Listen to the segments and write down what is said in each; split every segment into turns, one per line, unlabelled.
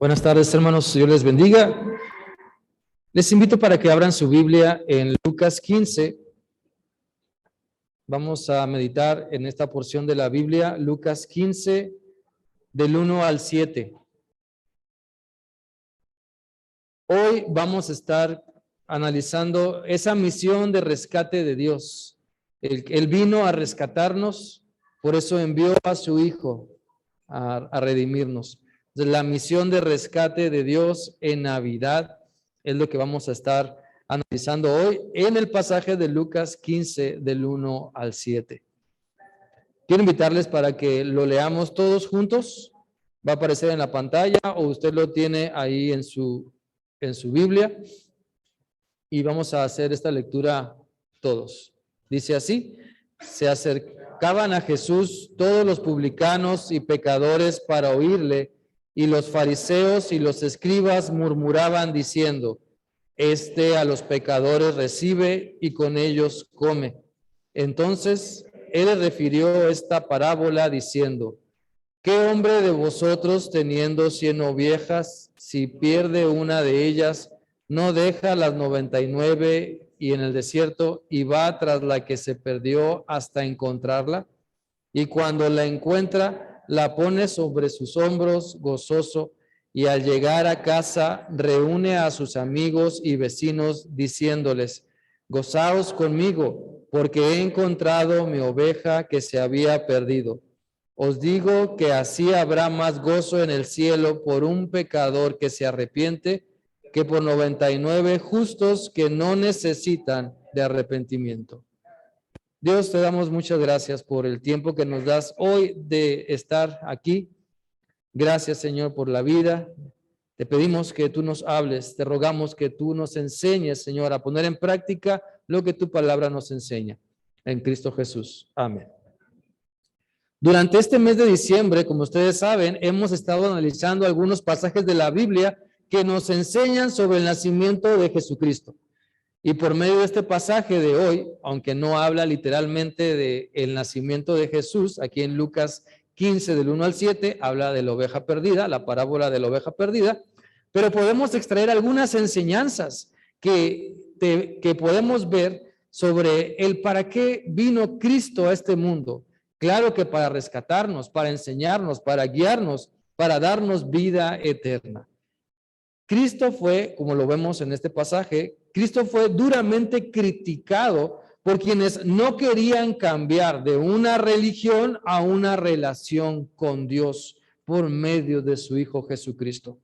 Buenas tardes, hermanos. Dios les bendiga. Les invito para que abran su Biblia en Lucas 15. Vamos a meditar en esta porción de la Biblia, Lucas 15, del 1 al 7. Hoy vamos a estar analizando esa misión de rescate de Dios. Él vino a rescatarnos, por eso envió a su Hijo a redimirnos. La misión de rescate de Dios en Navidad es lo que vamos a estar analizando hoy en el pasaje de Lucas 15 del 1 al 7. Quiero invitarles para que lo leamos todos juntos. Va a aparecer en la pantalla o usted lo tiene ahí en su Biblia. Y vamos a hacer esta lectura todos. Dice así: se acercaban a Jesús todos los publicanos y pecadores para oírle, y los fariseos y los escribas murmuraban diciendo: Este a los pecadores recibe y con ellos come. Entonces él les refirió esta parábola diciendo: ¿Qué hombre de vosotros, teniendo 100 ovejas, si pierde una de ellas, no deja las 99 y en el desierto y va tras la que se perdió hasta encontrarla? Y cuando la encuentra, la pone sobre sus hombros gozoso, y al llegar a casa reúne a sus amigos y vecinos diciéndoles: Gozaos conmigo, porque he encontrado mi oveja que se había perdido. Os digo que así habrá más gozo en el cielo por un pecador que se arrepiente que por 99 justos que no necesitan de arrepentimiento. Dios, te damos muchas gracias por el tiempo que nos das hoy de estar aquí. Gracias, Señor, por la vida. Te pedimos que tú nos hables, te rogamos que tú nos enseñes, Señor, a poner en práctica lo que tu palabra nos enseña. En Cristo Jesús. Amén. Durante este mes de diciembre, como ustedes saben, hemos estado analizando algunos pasajes de la Biblia que nos enseñan sobre el nacimiento de Jesucristo. Y por medio de este pasaje de hoy, aunque no habla literalmente del nacimiento de Jesús, aquí en Lucas 15 del 1 al 7, habla de la oveja perdida, la parábola de la oveja perdida, pero podemos extraer algunas enseñanzas que podemos ver sobre el para qué vino Cristo a este mundo. Claro que para rescatarnos, para enseñarnos, para guiarnos, para darnos vida eterna. Cristo fue, como lo vemos en este pasaje, Cristo fue duramente criticado por quienes no querían cambiar de una religión a una relación con Dios por medio de su Hijo Jesucristo.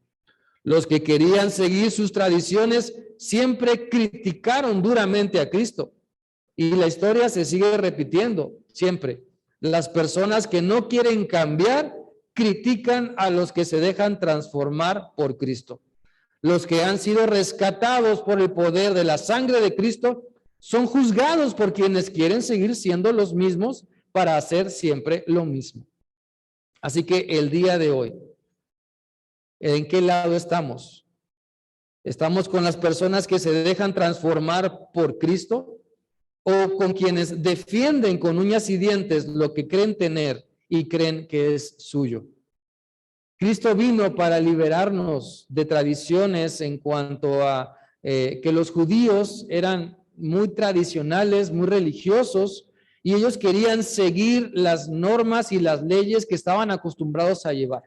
Los que querían seguir sus tradiciones siempre criticaron duramente a Cristo. Y la historia se sigue repitiendo siempre. Las personas que no quieren cambiar critican a los que se dejan transformar por Cristo. Los que han sido rescatados por el poder de la sangre de Cristo son juzgados por quienes quieren seguir siendo los mismos para hacer siempre lo mismo. Así que el día de hoy, ¿en qué lado estamos? ¿Estamos con las personas que se dejan transformar por Cristo o con quienes defienden con uñas y dientes lo que creen tener y creen que es suyo? Cristo vino para liberarnos de tradiciones en cuanto a que los judíos eran muy tradicionales, muy religiosos, y ellos querían seguir las normas y las leyes que estaban acostumbrados a llevar.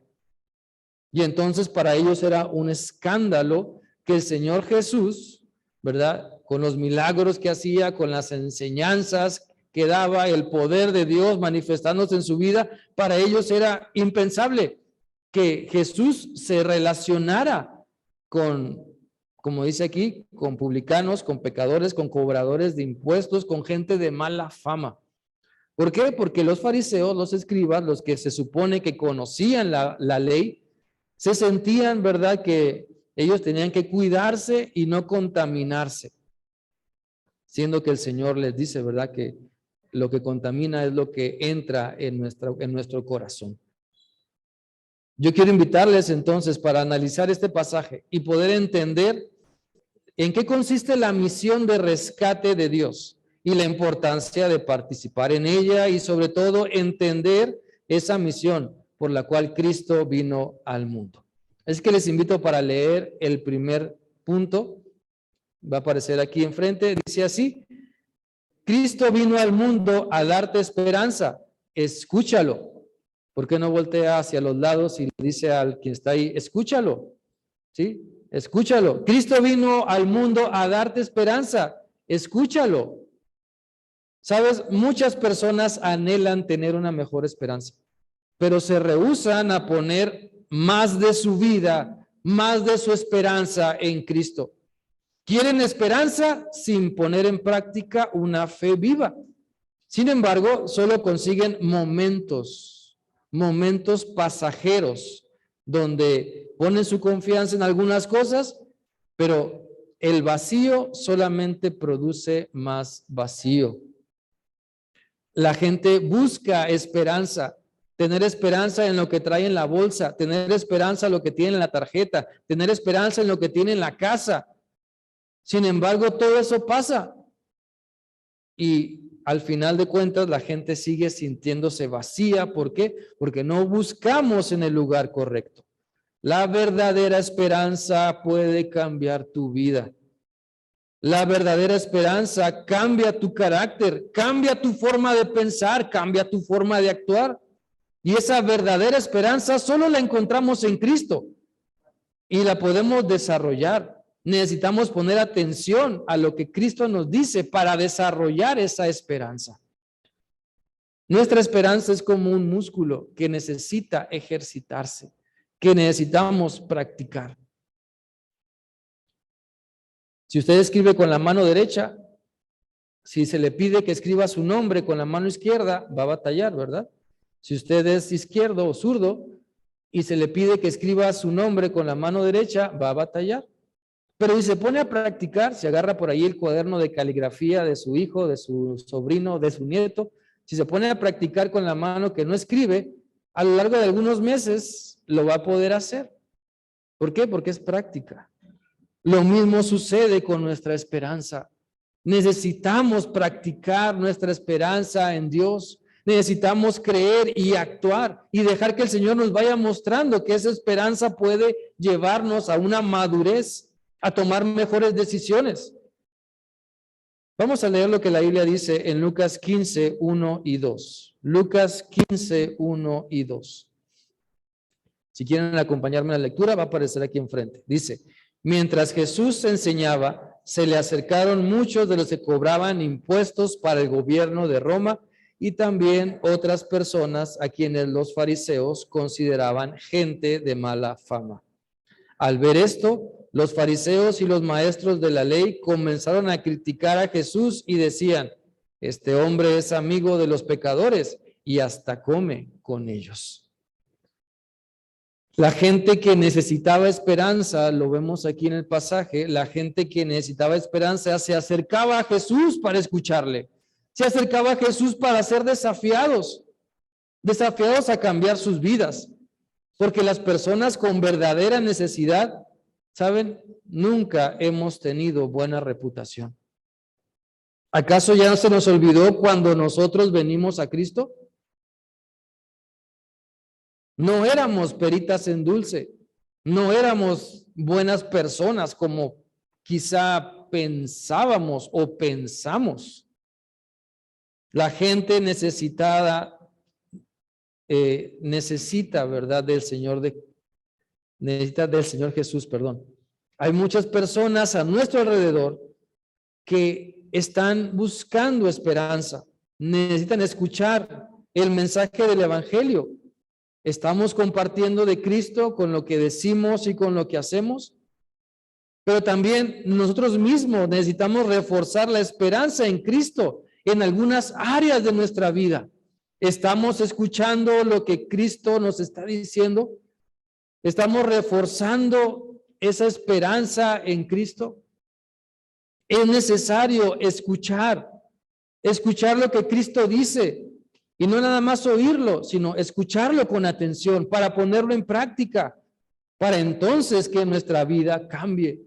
Y entonces para ellos era un escándalo que el Señor Jesús, ¿verdad?, con los milagros que hacía, con las enseñanzas que daba, el poder de Dios manifestándose en su vida, para ellos era impensable que Jesús se relacionara con, como dice aquí, con publicanos, con pecadores, con cobradores de impuestos, con gente de mala fama. ¿Por qué? Porque los fariseos, los escribas, los que se supone que conocían la ley, se sentían, ¿verdad?, que ellos tenían que cuidarse y no contaminarse. Siendo que el Señor les dice, ¿verdad?, que lo que contamina es lo que entra en nuestro corazón. Yo quiero invitarles entonces para analizar este pasaje y poder entender en qué consiste la misión de rescate de Dios y la importancia de participar en ella y sobre todo entender esa misión por la cual Cristo vino al mundo. Es que les invito para leer el primer punto. Va a aparecer aquí enfrente. Dice así: Cristo vino al mundo a darte esperanza. Escúchalo. ¿Por qué no voltea hacia los lados y le dice al que está ahí, escúchalo? ¿Sí? Escúchalo. Cristo vino al mundo a darte esperanza. Escúchalo. Sabes, muchas personas anhelan tener una mejor esperanza, pero se rehúsan a poner más de su vida, más de su esperanza en Cristo. Quieren esperanza sin poner en práctica una fe viva. Sin embargo, solo consiguen momentos pasajeros, donde ponen su confianza en algunas cosas, pero el vacío solamente produce más vacío. La gente busca esperanza, tener esperanza en lo que trae en la bolsa, tener esperanza en lo que tiene en la tarjeta, tener esperanza en lo que tiene en la casa. Sin embargo, todo eso pasa y al final de cuentas la gente sigue sintiéndose vacía. ¿Por qué? Porque no buscamos en el lugar correcto. La verdadera esperanza puede cambiar tu vida. La verdadera esperanza cambia tu carácter, cambia tu forma de pensar, cambia tu forma de actuar. Y esa verdadera esperanza solo la encontramos en Cristo y la podemos desarrollar. Necesitamos poner atención a lo que Cristo nos dice para desarrollar esa esperanza. Nuestra esperanza es como un músculo que necesita ejercitarse, que necesitamos practicar. Si usted escribe con la mano derecha, si se le pide que escriba su nombre con la mano izquierda, va a batallar, ¿verdad? Si usted es izquierdo o zurdo y se le pide que escriba su nombre con la mano derecha, va a batallar. Pero si se pone a practicar, se agarra por ahí el cuaderno de caligrafía de su hijo, de su sobrino, de su nieto, si se pone a practicar con la mano que no escribe, a lo largo de algunos meses lo va a poder hacer. ¿Por qué? Porque es práctica. Lo mismo sucede con nuestra esperanza. Necesitamos practicar nuestra esperanza en Dios. Necesitamos creer y actuar y dejar que el Señor nos vaya mostrando que esa esperanza puede llevarnos a una madurez, a tomar mejores decisiones. Vamos a leer lo que la Biblia dice en Lucas 15, 1 y 2. Lucas 15, 1 y 2. Si quieren acompañarme en la lectura, va a aparecer aquí enfrente. Dice: mientras Jesús enseñaba, se le acercaron muchos de los que cobraban impuestos para el gobierno de Roma y también otras personas a quienes los fariseos consideraban gente de mala fama. Al ver esto, los fariseos y los maestros de la ley comenzaron a criticar a Jesús y decían: este hombre es amigo de los pecadores y hasta come con ellos. La gente que necesitaba esperanza, lo vemos aquí en el pasaje, la gente que necesitaba esperanza se acercaba a Jesús para escucharle, se acercaba a Jesús para ser desafiados a cambiar sus vidas, porque las personas con verdadera necesidad, ¿saben? Nunca hemos tenido buena reputación. ¿Acaso ya se nos olvidó cuando nosotros venimos a Cristo? No éramos peritas en dulce, no éramos buenas personas como quizá pensábamos o pensamos. La gente necesitada necesita, ¿verdad? Necesita del Señor Jesús, perdón. Hay muchas personas a nuestro alrededor que están buscando esperanza, necesitan escuchar el mensaje del Evangelio. Estamos compartiendo de Cristo con lo que decimos y con lo que hacemos, pero también nosotros mismos necesitamos reforzar la esperanza en Cristo en algunas áreas de nuestra vida. ¿Estamos escuchando lo que Cristo nos está diciendo? ¿Estamos reforzando esa esperanza en Cristo? Es necesario escuchar lo que Cristo dice. Y no nada más oírlo, sino escucharlo con atención para ponerlo en práctica, para entonces que nuestra vida cambie,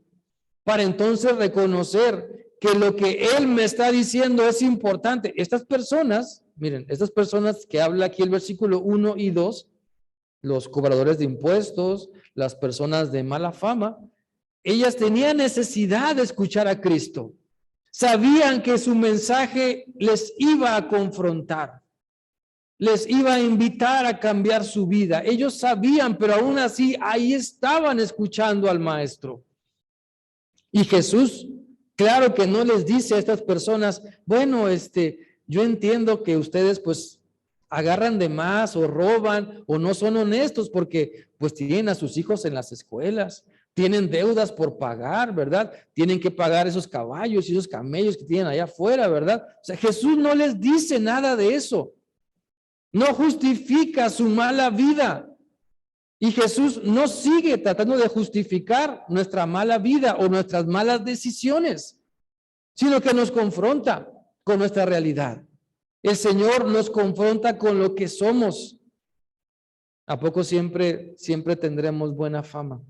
para entonces reconocer que lo que Él me está diciendo es importante. Estas personas, miren, estas personas que habla aquí el versículo 1 y 2, los cobradores de impuestos, las personas de mala fama, ellas tenían necesidad de escuchar a Cristo. Sabían que su mensaje les iba a confrontar, les iba a invitar a cambiar su vida. Ellos sabían, pero aún así ahí estaban escuchando al Maestro. Y Jesús, claro que no les dice a estas personas, bueno, yo entiendo que ustedes pues agarran de más o roban o no son honestos porque pues tienen a sus hijos en las escuelas, tienen deudas por pagar, ¿verdad? Tienen que pagar esos caballos y esos camellos que tienen allá afuera, ¿verdad? O sea, Jesús no les dice nada de eso. No justifica su mala vida. Y Jesús no sigue tratando de justificar nuestra mala vida o nuestras malas decisiones, sino que nos confronta con nuestra realidad. El Señor nos confronta con lo que somos. ¿A poco siempre tendremos buena fama?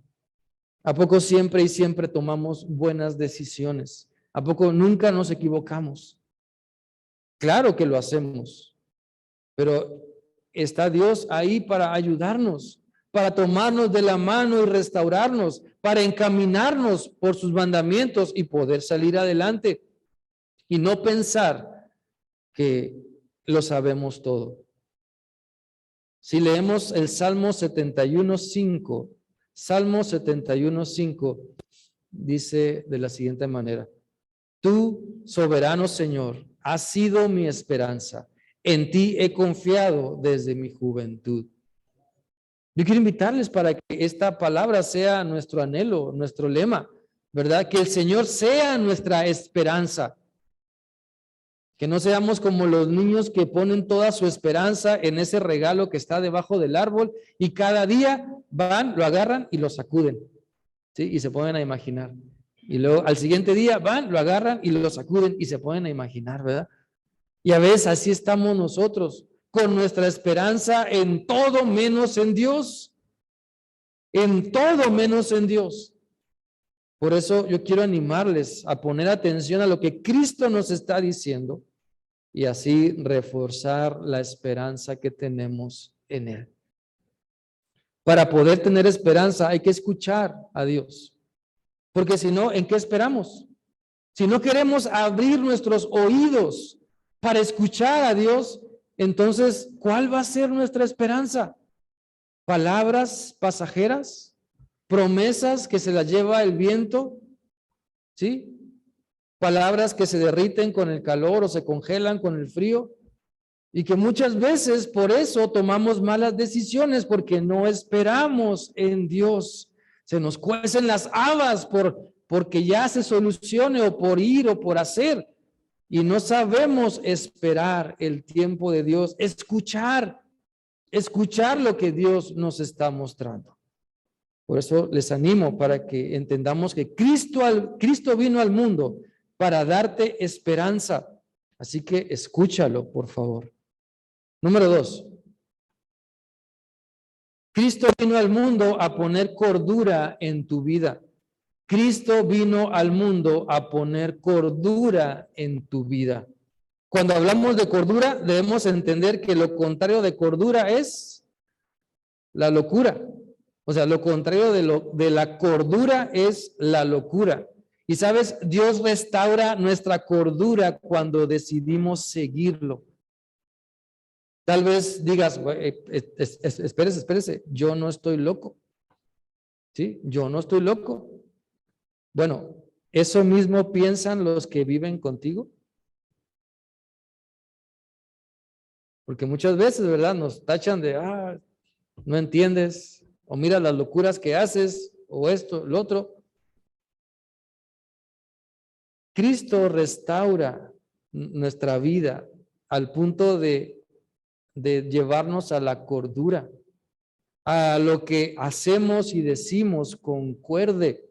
¿A poco siempre y siempre tomamos buenas decisiones? ¿A poco nunca nos equivocamos? Claro que lo hacemos, pero está Dios ahí para ayudarnos, para tomarnos de la mano y restaurarnos, para encaminarnos por sus mandamientos y poder salir adelante y no pensar que lo sabemos todo. Si leemos el Salmo 71:5, Salmo 71:5 dice de la siguiente manera: Tú, soberano Señor, has sido mi esperanza. En ti he confiado desde mi juventud. Yo quiero invitarles para que esta palabra sea nuestro anhelo, nuestro lema, ¿verdad? Que el Señor sea nuestra esperanza. Que no seamos como los niños que ponen toda su esperanza en ese regalo que está debajo del árbol y cada día van, lo agarran y lo sacuden, ¿sí? Y se ponen a imaginar. Y luego al siguiente día van, lo agarran y lo sacuden y se ponen a imaginar, ¿verdad? Y a veces así estamos nosotros, con nuestra esperanza en todo menos en Dios. En todo menos en Dios. Por eso yo quiero animarles a poner atención a lo que Cristo nos está diciendo y así reforzar la esperanza que tenemos en Él. Para poder tener esperanza hay que escuchar a Dios. Porque si no, ¿en qué esperamos? Si no queremos abrir nuestros oídos para escuchar a Dios, entonces, ¿cuál va a ser nuestra esperanza? ¿Palabras pasajeras? ¿Promesas que se las lleva el viento? ¿Sí? Palabras que se derriten con el calor o se congelan con el frío. Y que muchas veces por eso tomamos malas decisiones, porque no esperamos en Dios. Se nos cuecen las habas porque ya se solucione o por ir o por hacer. Y no sabemos esperar el tiempo de Dios, escuchar lo que Dios nos está mostrando. Por eso les animo para que entendamos que Cristo vino al mundo para darte esperanza. Así que escúchalo, por favor. Número 2. Cristo vino al mundo a poner cordura en tu vida. Cristo vino al mundo a poner cordura en tu vida. Cuando hablamos de cordura, debemos entender que lo contrario de cordura es la locura. O sea, lo contrario de la cordura es la locura. Y sabes, Dios restaura nuestra cordura cuando decidimos seguirlo. Tal vez digas, espérese, yo no estoy loco. ¿Sí? Yo no estoy loco. Bueno, ¿eso mismo piensan los que viven contigo? Porque muchas veces, ¿verdad? Nos tachan de, no entiendes, o mira las locuras que haces, o esto, lo otro. Cristo restaura nuestra vida al punto de llevarnos a la cordura, a lo que hacemos y decimos concuerde.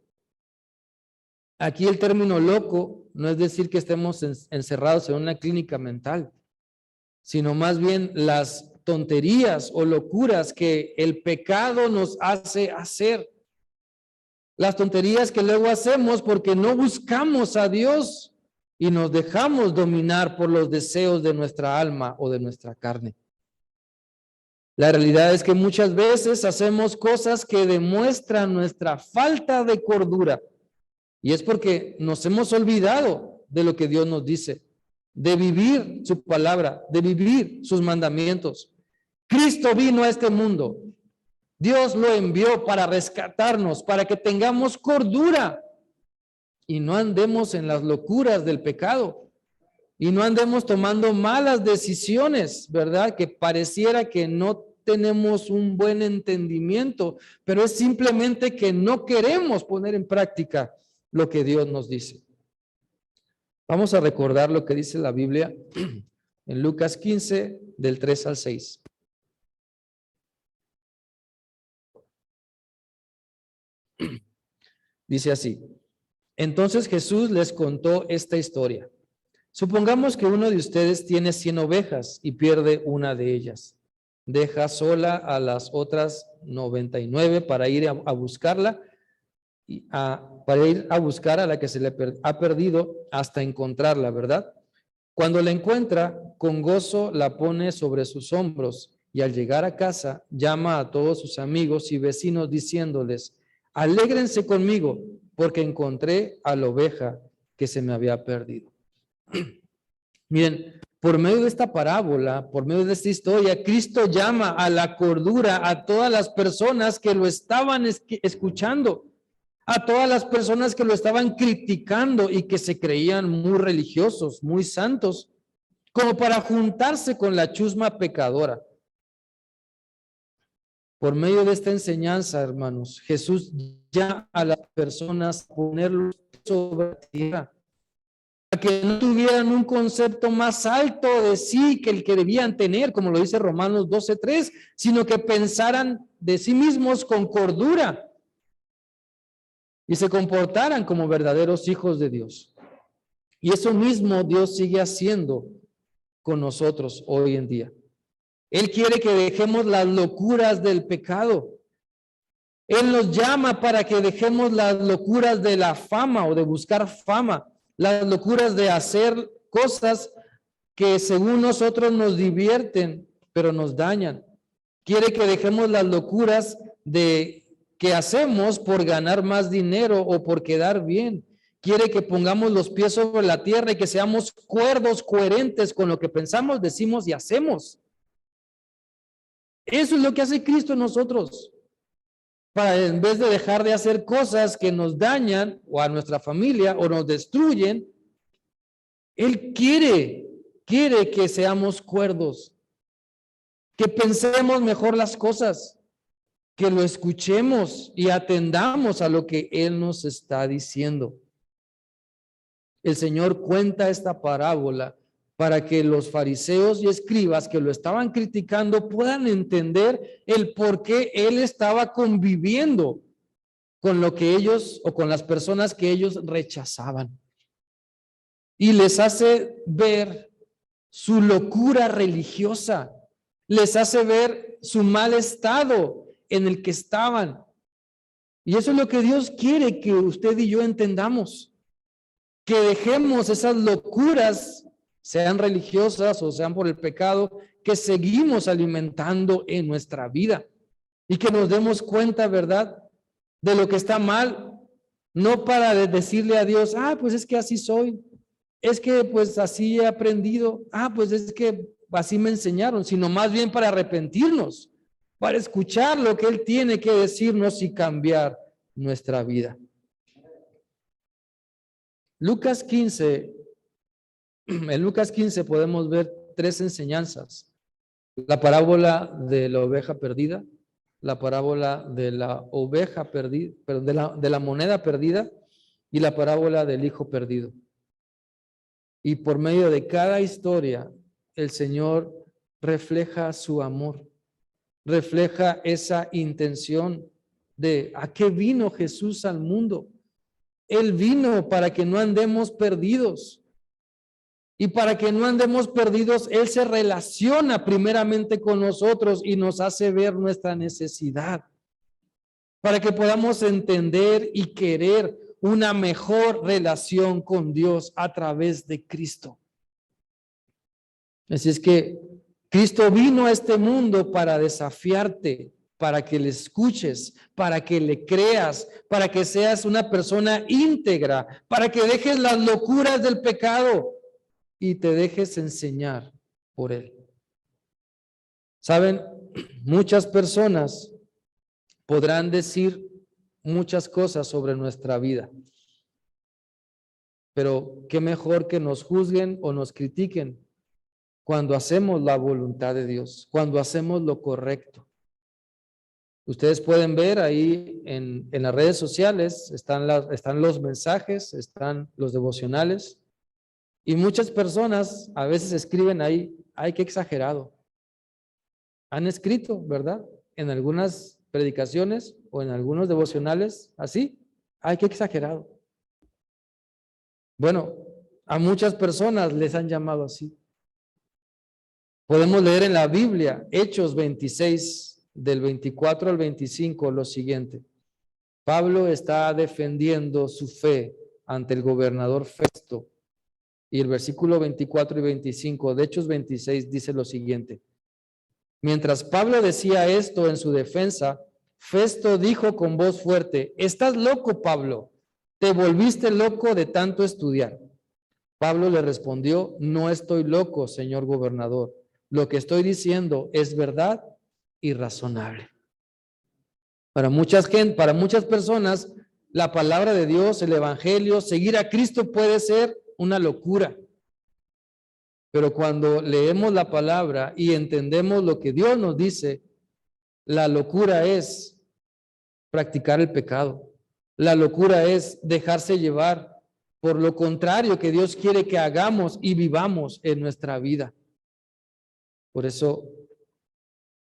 Aquí el término loco no es decir que estemos encerrados en una clínica mental, sino más bien las tonterías o locuras que el pecado nos hace hacer. Las tonterías que luego hacemos porque no buscamos a Dios y nos dejamos dominar por los deseos de nuestra alma o de nuestra carne. La realidad es que muchas veces hacemos cosas que demuestran nuestra falta de cordura. Y es porque nos hemos olvidado de lo que Dios nos dice, de vivir su palabra, de vivir sus mandamientos. Cristo vino a este mundo. Dios lo envió para rescatarnos, para que tengamos cordura y no andemos en las locuras del pecado y no andemos tomando malas decisiones, ¿verdad? Que pareciera que no tenemos un buen entendimiento, pero es simplemente que no queremos poner en práctica lo que Dios nos dice. Vamos a recordar lo que dice la Biblia en Lucas 15, del 3 al 6. Dice así: entonces Jesús les contó esta historia. Supongamos que uno de ustedes tiene 100 ovejas y pierde una de ellas. Deja sola a las otras 99 para ir a buscarla, para ir a buscar a la que se le ha perdido hasta encontrarla, ¿verdad? Cuando la encuentra, con gozo la pone sobre sus hombros y al llegar a casa llama a todos sus amigos y vecinos diciéndoles: alégrense conmigo porque encontré a la oveja que se me había perdido. Miren, por medio de esta parábola, por medio de esta historia, Cristo llama a la cordura a todas las personas que lo estaban escuchando, a todas las personas que lo estaban criticando y que se creían muy religiosos, muy santos, como para juntarse con la chusma pecadora. Por medio de esta enseñanza, hermanos, Jesús llama a las personas a ponerlos sobre la tierra, a que no tuvieran un concepto más alto de sí que el que debían tener, como lo dice Romanos 12:3, sino que pensaran de sí mismos con cordura y se comportaran como verdaderos hijos de Dios. Y eso mismo Dios sigue haciendo con nosotros hoy en día. Él quiere que dejemos las locuras del pecado. Él nos llama para que dejemos las locuras de la fama o de buscar fama, las locuras de hacer cosas que según nosotros nos divierten, pero nos dañan. Quiere que dejemos las locuras de que hacemos por ganar más dinero o por quedar bien. Quiere que pongamos los pies sobre la tierra y que seamos cuerdos, coherentes con lo que pensamos, decimos y hacemos. Eso es lo que hace Cristo en nosotros. Para en vez de dejar de hacer cosas que nos dañan o a nuestra familia o nos destruyen, Él quiere que seamos cuerdos, que pensemos mejor las cosas, que lo escuchemos y atendamos a lo que Él nos está diciendo. El Señor cuenta esta parábola para que los fariseos y escribas que lo estaban criticando puedan entender el por qué Él estaba conviviendo con lo que ellos o con las personas que ellos rechazaban. Y les hace ver su locura religiosa, les hace ver su mal estado en el que estaban. Y eso es lo que Dios quiere que usted y yo entendamos, que dejemos esas locuras, sean religiosas o sean por el pecado, que seguimos alimentando en nuestra vida y que nos demos cuenta, ¿verdad?, de lo que está mal, no para decirle a Dios: pues es que así soy, es que pues así he aprendido, pues es que así me enseñaron, sino más bien para arrepentirnos, para escuchar lo que Él tiene que decirnos y cambiar nuestra vida. Lucas 15, en Lucas 15 podemos ver 3 enseñanzas: la parábola de la oveja perdida, la parábola de la oveja perdida, de la moneda perdida, y la parábola del hijo perdido. Y por medio de cada historia, el Señor refleja su amor, refleja esa intención de a qué vino Jesús al mundo. Él vino para que no andemos perdidos. Y para que no andemos perdidos, Él se relaciona primeramente con nosotros y nos hace ver nuestra necesidad, para que podamos entender y querer una mejor relación con Dios a través de Cristo. Así es que Cristo vino a este mundo para desafiarte, para que le escuches, para que le creas, para que seas una persona íntegra, para que dejes las locuras del pecado y te dejes enseñar por él. Saben, muchas personas podrán decir muchas cosas sobre nuestra vida, pero qué mejor que nos juzguen o nos critiquen cuando hacemos la voluntad de Dios, cuando hacemos lo correcto. Ustedes pueden ver ahí en las redes sociales, están los mensajes, están los devocionales, y muchas personas a veces escriben ahí, ay, qué exagerado. Han escrito, ¿verdad? En algunas predicaciones o en algunos devocionales, así, ay, qué exagerado. Bueno, a muchas personas les han llamado así. Podemos leer en la Biblia, Hechos 26, del 24 al 25, lo siguiente. Pablo está defendiendo su fe ante el gobernador Festo. Y el versículo 24 y 25 de Hechos 26 dice lo siguiente. Mientras Pablo decía esto en su defensa, Festo dijo con voz fuerte, ¿estás loco, Pablo? ¿Te volviste loco de tanto estudiar? Pablo le respondió, no estoy loco, señor gobernador. Lo que estoy diciendo es verdad y razonable. Para muchas personas, la palabra de Dios, el evangelio, seguir a Cristo puede ser una locura. Pero cuando leemos la palabra y entendemos lo que Dios nos dice, la locura es practicar el pecado. La locura es dejarse llevar por lo contrario que Dios quiere que hagamos y vivamos en nuestra vida. Por eso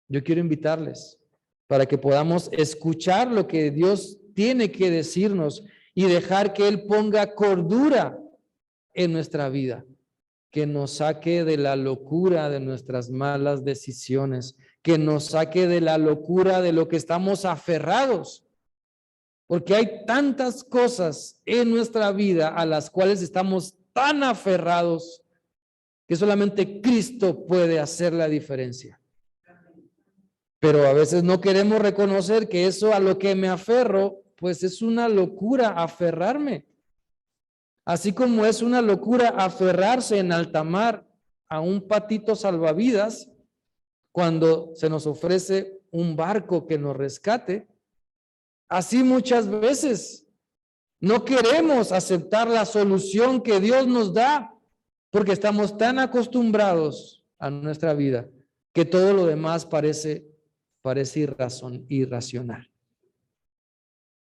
yo quiero invitarles para que podamos escuchar lo que Dios tiene que decirnos y dejar que Él ponga cordura en nuestra vida, que nos saque de la locura de nuestras malas decisiones, que nos saque de la locura de lo que estamos aferrados, porque hay tantas cosas en nuestra vida a las cuales estamos tan aferrados que solamente Cristo puede hacer la diferencia. Pero a veces no queremos reconocer que eso a lo que me aferro, pues es una locura aferrarme. Así como es una locura aferrarse en alta mar a un patito salvavidas cuando se nos ofrece un barco que nos rescate, así muchas veces no queremos aceptar la solución que Dios nos da porque estamos tan acostumbrados a nuestra vida que todo lo demás parece irracional.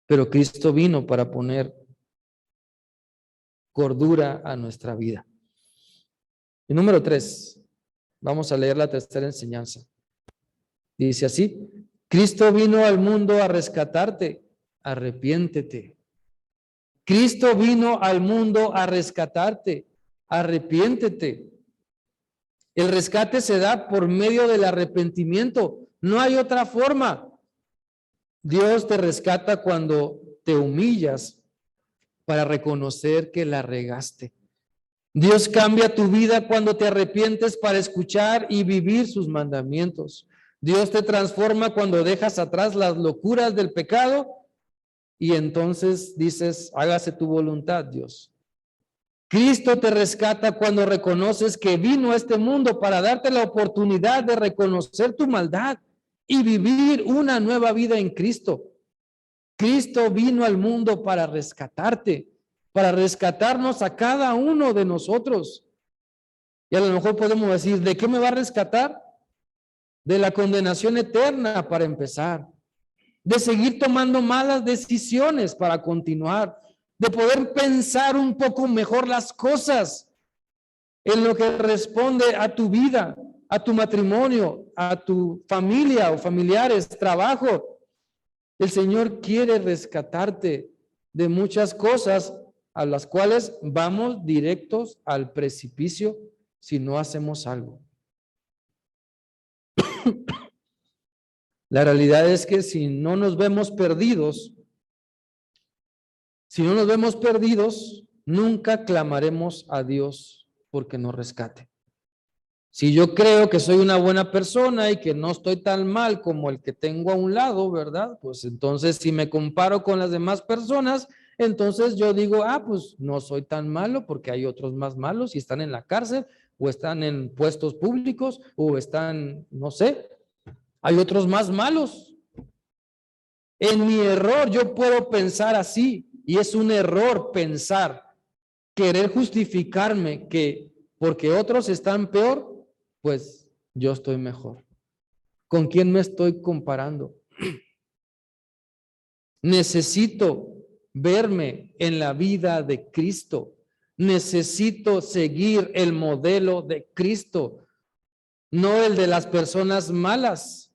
Pero Cristo vino para poner cordura a nuestra vida. Y número 3, vamos a leer la tercera enseñanza. Dice así, Cristo vino al mundo a rescatarte, arrepiéntete. Cristo vino al mundo a rescatarte, arrepiéntete. El rescate se da por medio del arrepentimiento, no hay otra forma. Dios te rescata cuando te humillas para reconocer que la regaste. Dios cambia tu vida cuando te arrepientes para escuchar y vivir sus mandamientos. Dios te transforma cuando dejas atrás las locuras del pecado y entonces dices, hágase tu voluntad, Dios. Cristo te rescata cuando reconoces que vino a este mundo para darte la oportunidad de reconocer tu maldad y vivir una nueva vida en Cristo. Cristo vino al mundo para rescatarte, para rescatarnos a cada uno de nosotros. Y a lo mejor podemos decir, ¿de qué me va a rescatar? De la condenación eterna para empezar, de seguir tomando malas decisiones para continuar, de poder pensar un poco mejor las cosas en lo que responde a tu vida, a tu matrimonio, a tu familia o familiares, trabajo. El Señor quiere rescatarte de muchas cosas a las cuales vamos directos al precipicio si no hacemos algo. La realidad es que si no nos vemos perdidos, nunca clamaremos a Dios porque nos rescate. Si yo creo que soy una buena persona y que no estoy tan mal como el que tengo a un lado, ¿verdad? Pues entonces si me comparo con las demás personas, entonces yo digo, pues no soy tan malo porque hay otros más malos y están en la cárcel o están en puestos públicos o están, no sé, hay otros más malos. En mi error yo puedo pensar así y es un error pensar, querer justificarme que porque otros están peor, pues yo estoy mejor. ¿Con quién me estoy comparando? Necesito verme en la vida de Cristo. Necesito seguir el modelo de Cristo, no el de las personas malas,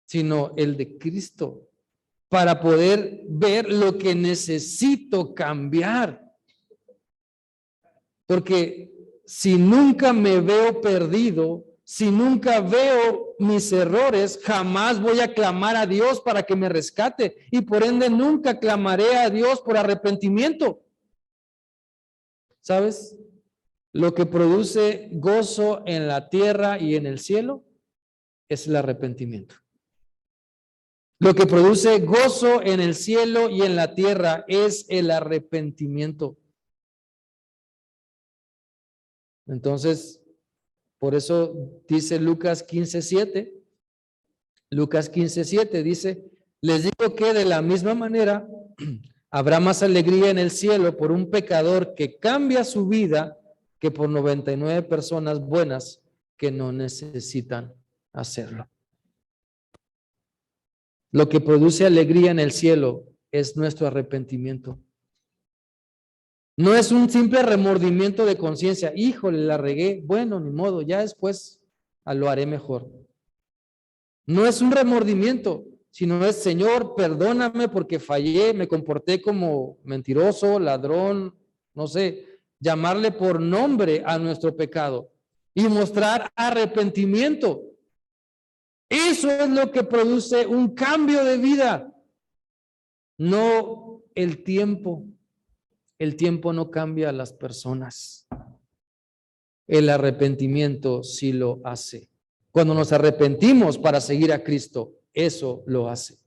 sino el de Cristo, para poder ver lo que necesito cambiar. Porque si nunca me veo perdido, si nunca veo mis errores, jamás voy a clamar a Dios para que me rescate y por ende nunca clamaré a Dios por arrepentimiento. ¿Sabes? Lo que produce gozo en la tierra y en el cielo es el arrepentimiento. Lo que produce gozo en el cielo y en la tierra es el arrepentimiento. Entonces, por eso dice Lucas 15:7. Lucas 15:7 dice, les digo que de la misma manera habrá más alegría en el cielo por un pecador que cambia su vida que por 99 personas buenas que no necesitan hacerlo. Lo que produce alegría en el cielo es nuestro arrepentimiento. No es un simple remordimiento de conciencia. Híjole, la regué. Bueno, ni modo, ya después lo haré mejor. No es un remordimiento, sino es, Señor, perdóname porque fallé, me comporté como mentiroso, ladrón, no sé, llamarle por nombre a nuestro pecado y mostrar arrepentimiento. Eso es lo que produce un cambio de vida, no el tiempo. El tiempo no cambia a las personas. El arrepentimiento sí lo hace. Cuando nos arrepentimos para seguir a Cristo, eso lo hace.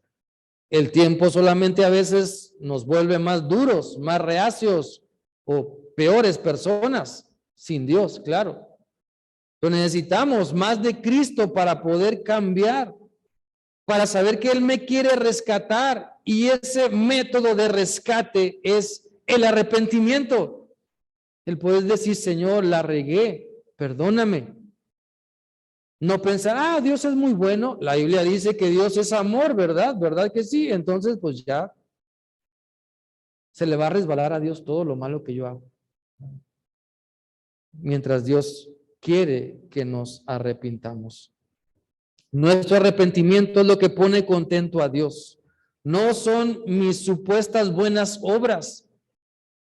El tiempo solamente a veces nos vuelve más duros, más reacios o peores personas, sin Dios, claro. Pero necesitamos más de Cristo para poder cambiar, para saber que Él me quiere rescatar y ese método de rescate es el arrepentimiento. El poder decir, Señor, la regué, perdóname. No pensar, Dios es muy bueno. La Biblia dice que Dios es amor, ¿verdad? ¿Verdad que sí? Entonces, pues ya se le va a resbalar a Dios todo lo malo que yo hago. Mientras Dios quiere que nos arrepintamos. Nuestro arrepentimiento es lo que pone contento a Dios. No son mis supuestas buenas obras.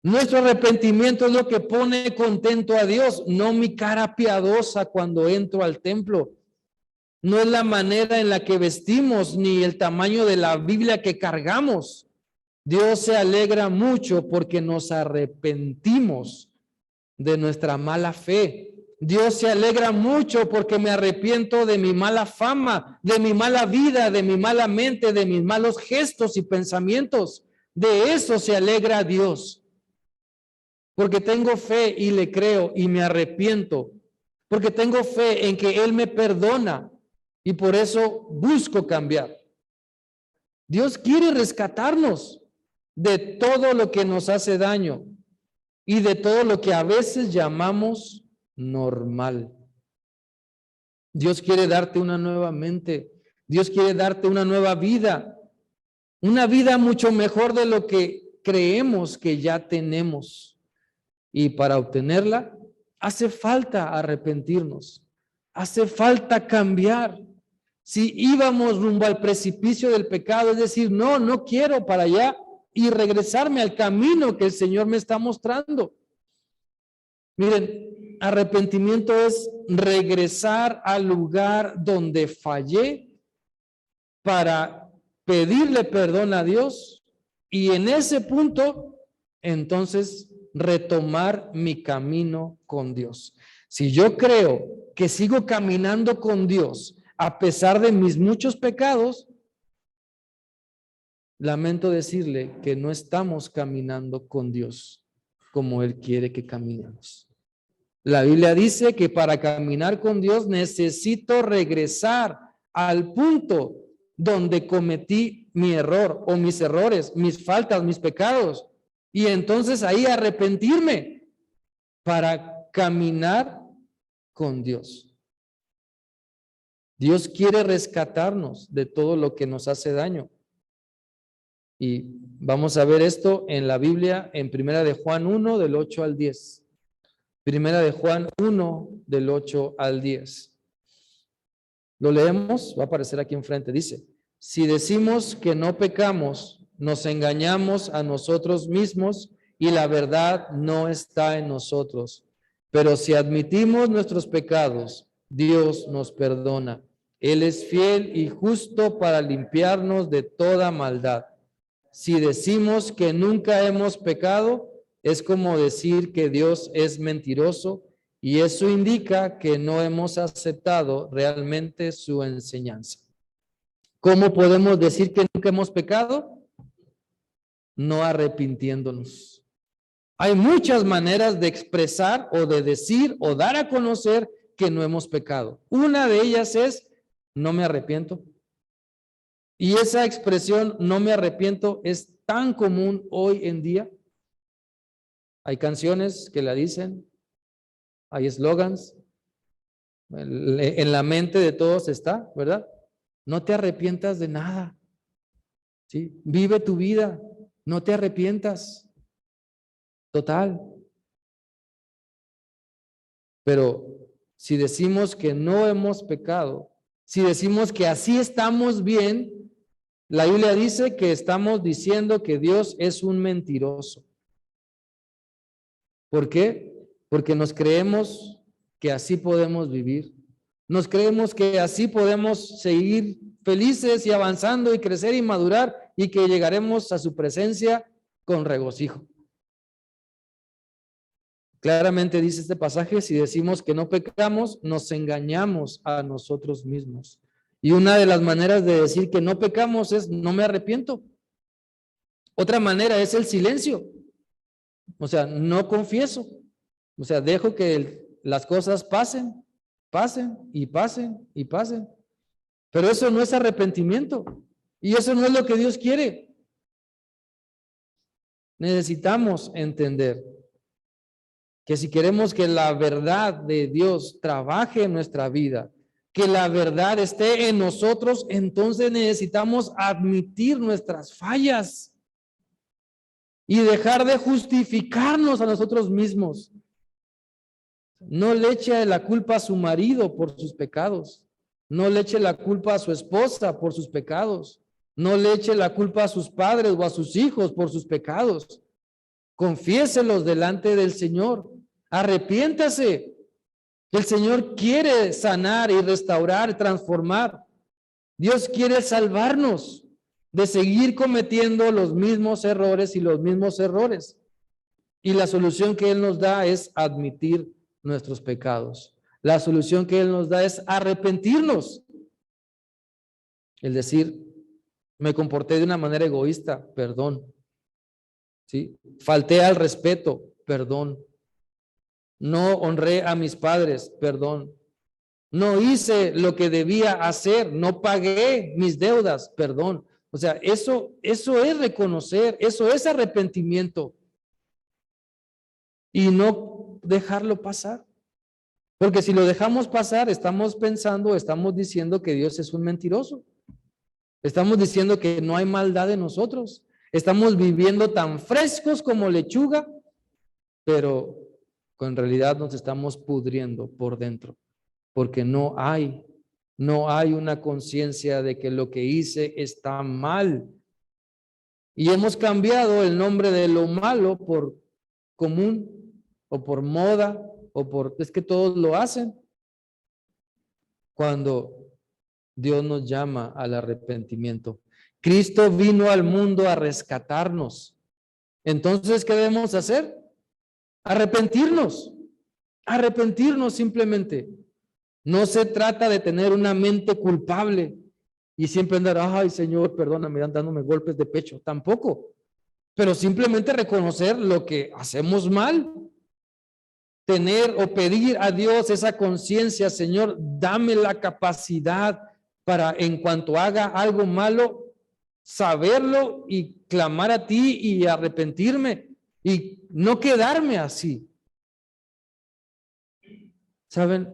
Nuestro arrepentimiento es lo que pone contento a Dios, no mi cara piadosa cuando entro al templo. No es la manera en la que vestimos ni el tamaño de la Biblia que cargamos. Dios se alegra mucho porque nos arrepentimos de nuestra mala fe. Dios se alegra mucho porque me arrepiento de mi mala fama, de mi mala vida, de mi mala mente, de mis malos gestos y pensamientos. De eso se alegra Dios. Porque tengo fe y le creo y me arrepiento. Porque tengo fe en que Él me perdona y por eso busco cambiar. Dios quiere rescatarnos de todo lo que nos hace daño y de todo lo que a veces llamamos normal. Dios quiere darte una nueva mente. Dios quiere darte una nueva vida. Una vida mucho mejor de lo que creemos que ya tenemos. Y para obtenerla, hace falta arrepentirnos. Hace falta cambiar. Si íbamos rumbo al precipicio del pecado, es decir, no quiero para allá y regresarme al camino que el Señor me está mostrando. Miren, arrepentimiento es regresar al lugar donde fallé para pedirle perdón a Dios y en ese punto, entonces, retomar mi camino con Dios. Si yo creo que sigo caminando con Dios a pesar de mis muchos pecados, lamento decirle que no estamos caminando con Dios como Él quiere que caminemos. La Biblia dice que para caminar con Dios necesito regresar al punto donde cometí mi error o mis errores, mis faltas, mis pecados, y entonces ahí arrepentirme para caminar con Dios. Dios quiere rescatarnos de todo lo que nos hace daño. Y vamos a ver esto en la Biblia en Primera de Juan 1, del 8 al 10. Primera de Juan 1, del 8 al 10. Lo leemos, va a aparecer aquí enfrente. Dice, si decimos que no pecamos, nos engañamos a nosotros mismos y la verdad no está en nosotros. Pero si admitimos nuestros pecados, Dios nos perdona. Él es fiel y justo para limpiarnos de toda maldad. Si decimos que nunca hemos pecado, es como decir que Dios es mentiroso y eso indica que no hemos aceptado realmente su enseñanza. ¿Cómo podemos decir que nunca hemos pecado? No arrepintiéndonos. Hay muchas maneras de expresar o de decir o dar a conocer que no hemos pecado. Una de ellas es, no me arrepiento. Y esa expresión, no me arrepiento, es tan común hoy en día. Hay canciones que la dicen, hay eslogans, en la mente de todos está, ¿verdad? No te arrepientas de nada, ¿sí? Vive tu vida, no te arrepientas, total. Pero si decimos que no hemos pecado, si decimos que así estamos bien, la Biblia dice que estamos diciendo que Dios es un mentiroso. ¿Por qué? Porque nos creemos que así podemos vivir. Nos creemos que así podemos seguir felices y avanzando y crecer y madurar y que llegaremos a su presencia con regocijo. Claramente dice este pasaje, si decimos que no pecamos, nos engañamos a nosotros mismos. Y una de las maneras de decir que no pecamos es no me arrepiento. Otra manera es el silencio. O sea, no confieso. O sea, dejo que las cosas pasen y pasen y pasen. Pero eso no es arrepentimiento. Y eso no es lo que Dios quiere. Necesitamos entender que si queremos que la verdad de Dios trabaje en nuestra vida, que la verdad esté en nosotros, entonces necesitamos admitir nuestras fallas y dejar de justificarnos a nosotros mismos. No le eche la culpa a su marido por sus pecados. No le eche la culpa a su esposa por sus pecados. No le eche la culpa a sus padres o a sus hijos por sus pecados. Confiéselos delante del Señor. Arrepiéntase. El Señor quiere sanar y restaurar, transformar. Dios quiere salvarnos de seguir cometiendo los mismos errores y los mismos errores. Y la solución que Él nos da es admitir nuestros pecados. La solución que Él nos da es arrepentirnos. Es decir, me comporté de una manera egoísta, perdón. ¿Sí? Falté al respeto, perdón. No honré a mis padres, perdón. No hice lo que debía hacer, no pagué mis deudas, perdón. O sea, eso es reconocer, eso es arrepentimiento. Y no dejarlo pasar. Porque si lo dejamos pasar, estamos pensando, estamos diciendo que Dios es un mentiroso. Estamos diciendo que no hay maldad en nosotros. Estamos viviendo tan frescos como lechuga, pero en realidad nos estamos pudriendo por dentro. Porque no hay una conciencia de que lo que hice está mal. Y hemos cambiado el nombre de lo malo por común o por moda o por, es que todos lo hacen. Cuando Dios nos llama al arrepentimiento. Cristo vino al mundo a rescatarnos. Entonces, ¿qué debemos hacer? Arrepentirnos simplemente. No se trata de tener una mente culpable y siempre andar, ay Señor, perdóname, dándome golpes de pecho. Tampoco. Pero simplemente reconocer lo que hacemos mal. Tener o pedir a Dios esa conciencia, Señor, dame la capacidad para en cuanto haga algo malo, saberlo y clamar a ti y arrepentirme y no quedarme así. ¿Saben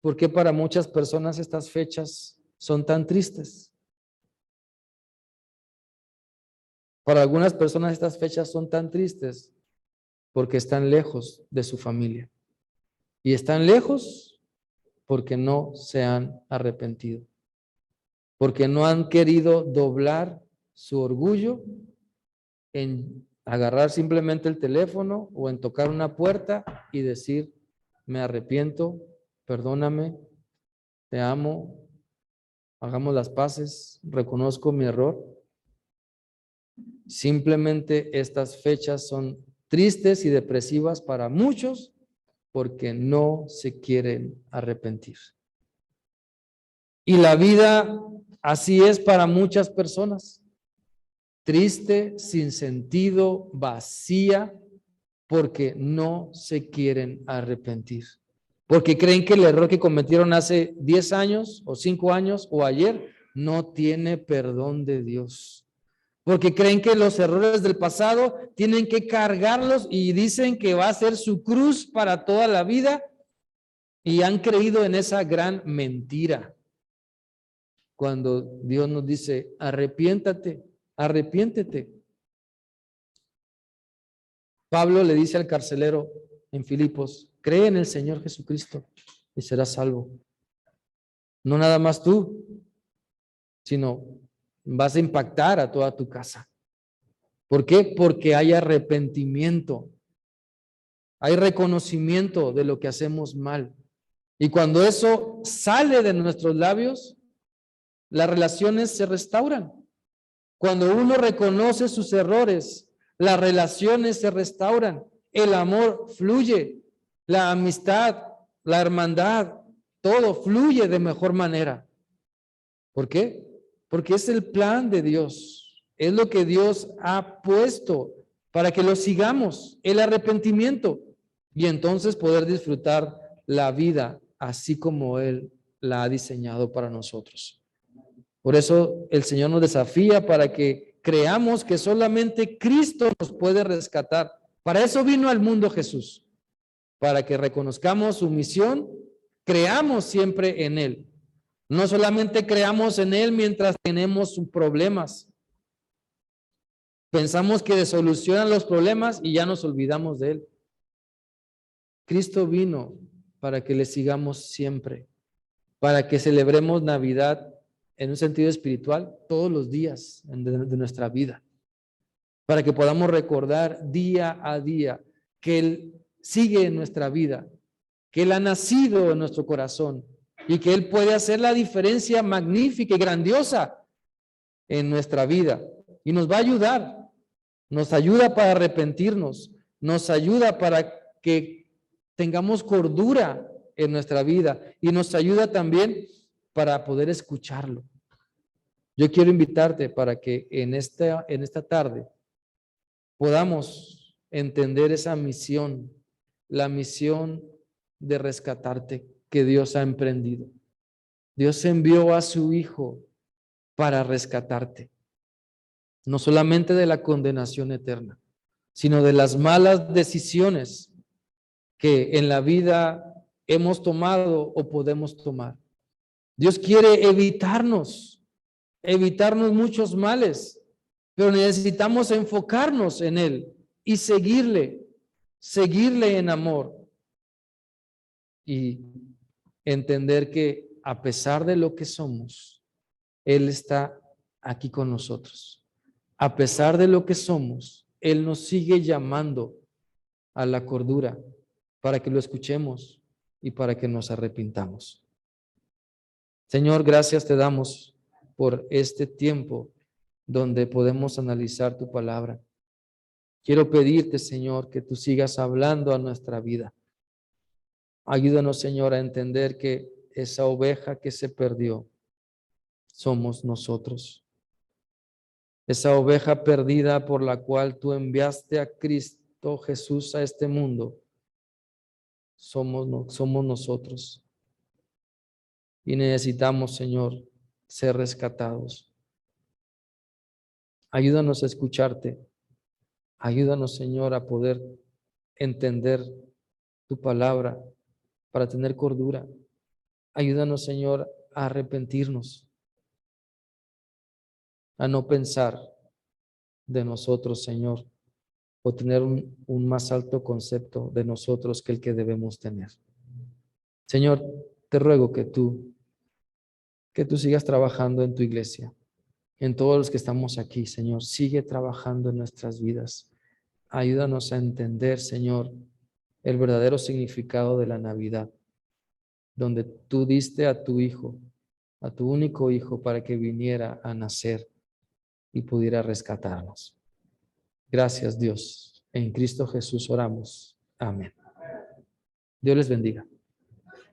por qué para muchas personas estas fechas son tan tristes? Para algunas personas estas fechas son tan tristes porque están lejos de su familia. Y están lejos porque no se han arrepentido. Porque no han querido doblar su orgullo en agarrar simplemente el teléfono o en tocar una puerta y decir, me arrepiento, perdóname, te amo, hagamos las paces, reconozco mi error. Simplemente estas fechas son tristes y depresivas para muchos porque no se quieren arrepentir. Y la vida así es para muchas personas. Triste, sin sentido, vacía, porque no se quieren arrepentir. Porque creen que el error que cometieron hace 10 años o 5 años o ayer no tiene perdón de Dios. Porque creen que los errores del pasado tienen que cargarlos y dicen que va a ser su cruz para toda la vida y han creído en esa gran mentira. Cuando Dios nos dice, arrepiéntate, arrepiéntete. Pablo le dice al carcelero en Filipos, cree en el Señor Jesucristo y serás salvo. No nada más tú, sino vas a impactar a toda tu casa. ¿Por qué? Porque hay arrepentimiento, hay reconocimiento de lo que hacemos mal. Y cuando eso sale de nuestros labios, las relaciones se restauran. Cuando uno reconoce sus errores, las relaciones se restauran, el amor fluye, la amistad, la hermandad, todo fluye de mejor manera. ¿Por qué? Porque es el plan de Dios, es lo que Dios ha puesto para que lo sigamos, el arrepentimiento, y entonces poder disfrutar la vida así como Él la ha diseñado para nosotros. Por eso el Señor nos desafía para que creamos que solamente Cristo nos puede rescatar. Para eso vino al mundo Jesús, para que reconozcamos su misión, creamos siempre en Él. No solamente creamos en Él mientras tenemos sus problemas. Pensamos que solucionan los problemas y ya nos olvidamos de Él. Cristo vino para que le sigamos siempre, para que celebremos Navidad en un sentido espiritual todos los días de nuestra vida, para que podamos recordar día a día que Él sigue en nuestra vida, que Él ha nacido en nuestro corazón y que Él puede hacer la diferencia magnífica y grandiosa en nuestra vida y nos va a ayudar, nos ayuda para arrepentirnos, nos ayuda para que tengamos cordura en nuestra vida y nos ayuda también para poder escucharlo. Yo quiero invitarte para que en esta tarde podamos entender esa misión, la misión de rescatarte que Dios ha emprendido. Dios envió a su Hijo para rescatarte, no solamente de la condenación eterna, sino de las malas decisiones que en la vida hemos tomado o podemos tomar. Dios quiere evitarnos muchos males, pero necesitamos enfocarnos en Él y seguirle en amor y entender que a pesar de lo que somos, Él está aquí con nosotros. A pesar de lo que somos, Él nos sigue llamando a la cordura para que lo escuchemos y para que nos arrepintamos. Señor, gracias te damos por este tiempo donde podemos analizar tu palabra. Quiero pedirte, Señor, que tú sigas hablando a nuestra vida. Ayúdanos, Señor, a entender que esa oveja que se perdió somos nosotros. Esa oveja perdida por la cual tú enviaste a Cristo Jesús a este mundo, somos nosotros. Y necesitamos, Señor, ser rescatados. Ayúdanos a escucharte. Ayúdanos, Señor, a poder entender tu palabra para tener cordura. Ayúdanos, Señor, a arrepentirnos, a no pensar de nosotros, Señor, o tener un más alto concepto de nosotros que el que debemos tener. Señor, te ruego que tú sigas trabajando en tu iglesia, en todos los que estamos aquí, Señor. Sigue trabajando en nuestras vidas. Ayúdanos a entender, Señor, el verdadero significado de la Navidad, donde tú diste a tu Hijo, a tu único Hijo, para que viniera a nacer y pudiera rescatarnos. Gracias, Dios. En Cristo Jesús oramos. Amén. Dios les bendiga.